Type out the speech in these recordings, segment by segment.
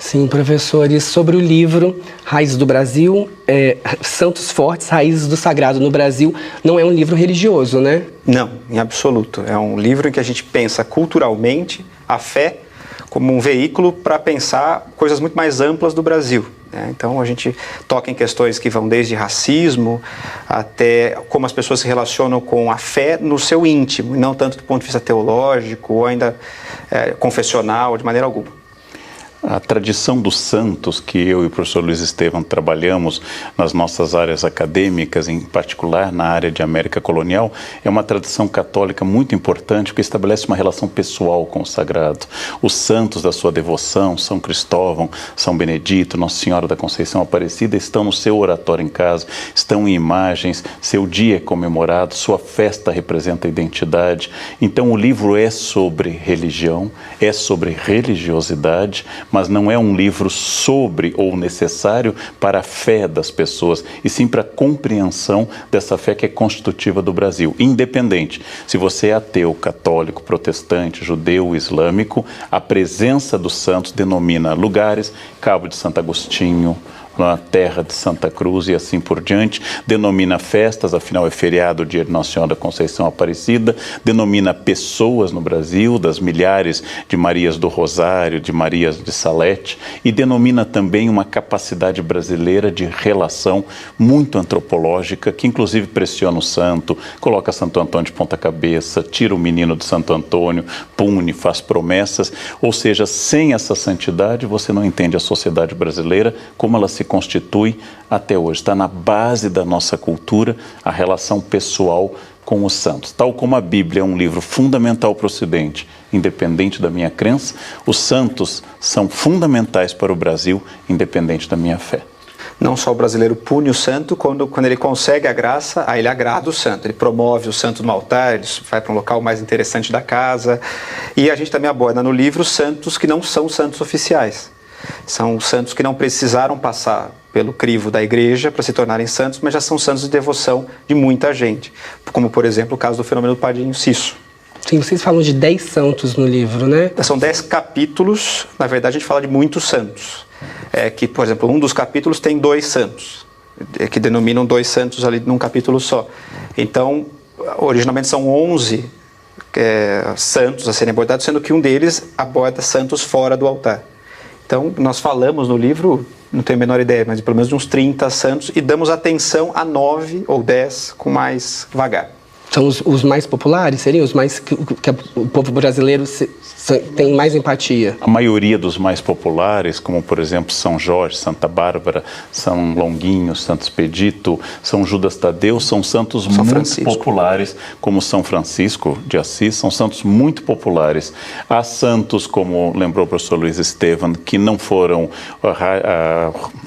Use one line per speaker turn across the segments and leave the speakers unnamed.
Sim, professores, sobre o livro Raízes do Brasil, Santos Fortes, Raízes do Sagrado no Brasil, não é um livro religioso, né?
Não, em absoluto. É um livro em que a gente pensa culturalmente a fé como um veículo para pensar coisas muito mais amplas do Brasil. Então a gente toca em questões que vão desde racismo até como as pessoas se relacionam com a fé no seu íntimo, e não tanto do ponto de vista teológico ou ainda confessional, de maneira alguma.
A tradição dos santos, que eu e o professor Luiz Estevam trabalhamos nas nossas áreas acadêmicas, em particular na área de América colonial, é uma tradição católica muito importante, que estabelece uma relação pessoal com o sagrado. Os santos da sua devoção, São Cristóvão, São Benedito, Nossa Senhora da Conceição Aparecida, estão no seu oratório em casa, estão em imagens, seu dia é comemorado, sua festa representa a identidade. Então o livro é sobre religião, é sobre religiosidade, mas não é um livro sobre ou necessário para a fé das pessoas, e sim para a compreensão dessa fé que é constitutiva do Brasil. Independente se você é ateu, católico, protestante, judeu, islâmico, a presença dos santos denomina lugares, Cabo de Santo Agostinho, na terra de Santa Cruz e assim por diante, denomina festas, afinal é feriado o Dia de Nossa Senhora da Conceição Aparecida, denomina pessoas no Brasil, das milhares de Marias do Rosário, de Marias de Salete, e denomina também uma capacidade brasileira de relação muito antropológica, que inclusive pressiona o santo, coloca Santo Antônio de ponta cabeça, tira o menino de Santo Antônio, pune, faz promessas, ou seja, sem essa santidade você não entende a sociedade brasileira, como ela se constitui até hoje. Está na base da nossa cultura a relação pessoal com os santos. Tal como a Bíblia é um livro fundamental para o Ocidente, independente da minha crença, os santos são fundamentais para o Brasil, independente da minha fé.
Não só o brasileiro pune o santo, quando ele consegue a graça, aí ele agrada o santo, ele promove o santo no altar, ele vai para um local mais interessante da casa. E a gente também aborda no livro santos que não são santos oficiais. São santos que não precisaram passar pelo crivo da igreja para se tornarem santos, mas já são santos de devoção de muita gente. Como, por exemplo, o caso do fenômeno do Padrinho Cisso.
Sim, vocês falam de 10 santos no livro, né?
São 10 capítulos, na verdade a gente fala de muitos santos. Que, por exemplo, um dos capítulos tem 2 santos, que denominam 2 santos ali num capítulo só. Então, originalmente são 11 santos a serem abordados, sendo que um deles aborda santos fora do altar. Então, nós falamos no livro, não tenho a menor ideia, mas pelo menos de uns 30 santos, e damos atenção a 9 ou 10 com mais vagar.
São os mais populares? Seriam os mais que o povo brasileiro tem mais empatia?
A maioria dos mais populares, como por exemplo São Jorge, Santa Bárbara, São Longuinho, Santo Expedito, São Judas Tadeu, são santos muito populares, como São Francisco de Assis, são santos muito populares. Há santos, como lembrou o professor Luiz Estevam, que não foram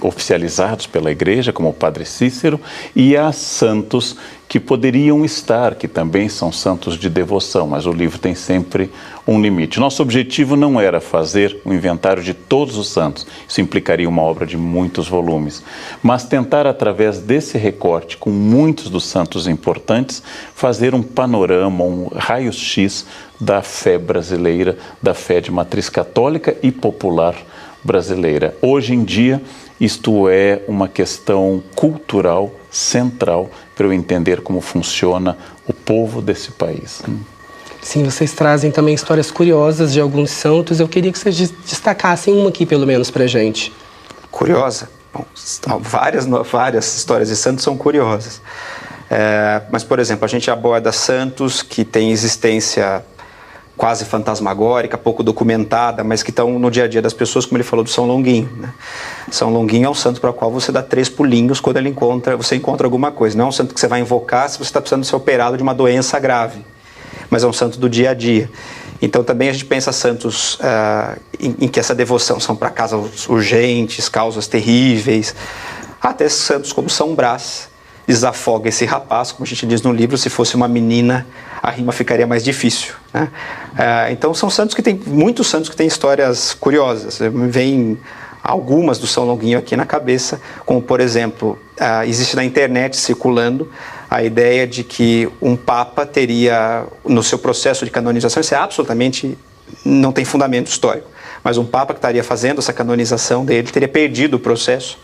oficializados pela igreja, como o Padre Cícero, e há santos que poderiam estar, que também são santos de devoção, mas o livro tem sempre um limite. Nosso objetivo não era fazer um inventário de todos os santos, isso implicaria uma obra de muitos volumes, mas tentar, através desse recorte, com muitos dos santos importantes, fazer um panorama, um raio-x da fé brasileira, da fé de matriz católica e popular brasileira. Hoje em dia, isto é uma questão cultural central para eu entender como funciona o povo desse país.
Sim, vocês trazem também histórias curiosas de alguns santos. Eu queria que vocês destacassem uma aqui, pelo menos, para a gente.
Curiosa? Bom, várias histórias de santos são curiosas. Mas, por exemplo, a gente aborda santos que têm existência quase fantasmagórica, pouco documentada, mas que estão no dia a dia das pessoas, como ele falou do São Longuinho, né? São Longuinho é um santo para o qual você dá 3 pulinhos quando você encontra alguma coisa. Não é um santo que você vai invocar se você está precisando ser operado de uma doença grave, mas é um santo do dia a dia. Então também a gente pensa santos em que essa devoção são para causas urgentes, causas terríveis, até santos como São Brás, desafoga esse rapaz, como a gente diz no livro, se fosse uma menina a rima ficaria mais difícil, né? Então são santos que tem muitos santos que têm histórias curiosas. Me vem algumas do São Longuinho aqui na cabeça, como por exemplo, existe na internet circulando a ideia de que um papa teria, no seu processo de canonização, isso é absolutamente, não tem fundamento histórico, mas um papa que estaria fazendo essa canonização dele teria perdido o processo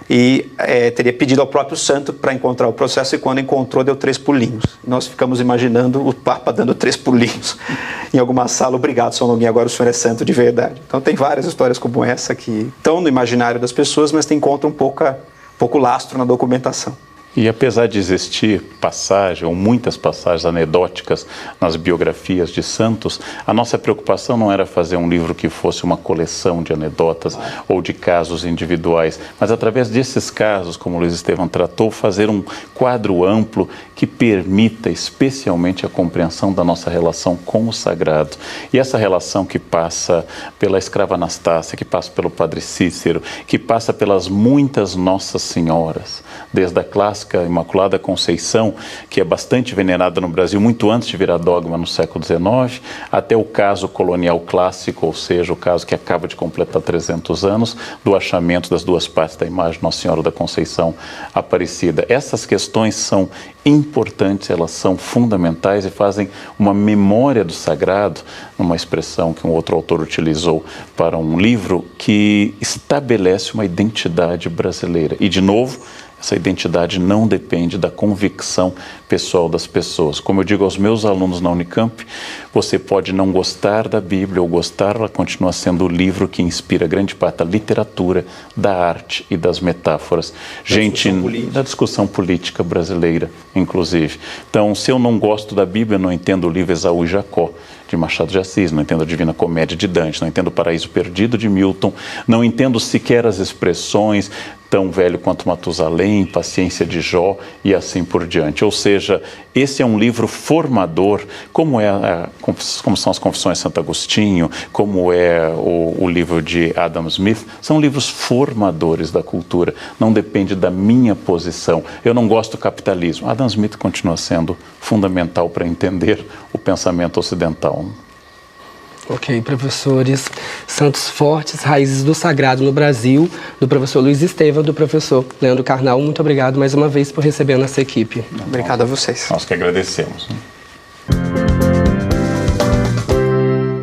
e teria pedido ao próprio santo para encontrar o processo, e quando encontrou deu 3 pulinhos. Nós ficamos imaginando o Papa dando 3 pulinhos em alguma sala: obrigado, São Longuinho, agora o senhor é santo de verdade. Então tem várias histórias como essa que estão no imaginário das pessoas, mas tem encontram pouco lastro na documentação.
E apesar de existir passagem, ou muitas passagens anedóticas nas biografias de santos, a nossa preocupação não era fazer um livro que fosse uma coleção de anedotas ou de casos individuais, mas através desses casos, como o Luiz Estevão tratou, fazer um quadro amplo que permita especialmente a compreensão da nossa relação com o sagrado. E essa relação que passa pela escrava Anastácia, que passa pelo Padre Cícero, que passa pelas muitas Nossas Senhoras, desde a clássica Imaculada Conceição, que é bastante venerada no Brasil muito antes de virar dogma no século XIX, até o caso colonial clássico, ou seja, o caso que acaba de completar 300 anos, do achamento das 2 partes da imagem de Nossa Senhora da Conceição Aparecida. Essas questões são importantes, elas são fundamentais e fazem uma memória do sagrado, uma expressão que um outro autor utilizou para um livro, que estabelece uma identidade brasileira. E, de novo, essa identidade não depende da convicção pessoal das pessoas. Como eu digo aos meus alunos na Unicamp, você pode não gostar da Bíblia ou gostar, ela continua sendo o livro que inspira grande parte da literatura, da arte e das metáforas. Da discussão política brasileira, inclusive. Então, se eu não gosto da Bíblia, não entendo o livro Esaú e Jacó, de Machado de Assis, não entendo a Divina Comédia de Dante, não entendo o Paraíso Perdido de Milton, não entendo sequer as expressões Tão Velho Quanto Matusalém, Paciência de Jó e assim por diante. Ou seja, esse é um livro formador, como são as Confissões de Santo Agostinho, como é o livro de Adam Smith, são livros formadores da cultura, não depende da minha posição. Eu não gosto do capitalismo. Adam Smith continua sendo fundamental para entender o pensamento ocidental.
Ok, professores. Santos Fortes, Raízes do Sagrado no Brasil, do professor Luiz Estevão, do professor Leandro Carnal. Muito obrigado mais uma vez por receber a nossa equipe.
Obrigado a vocês.
Nós que agradecemos.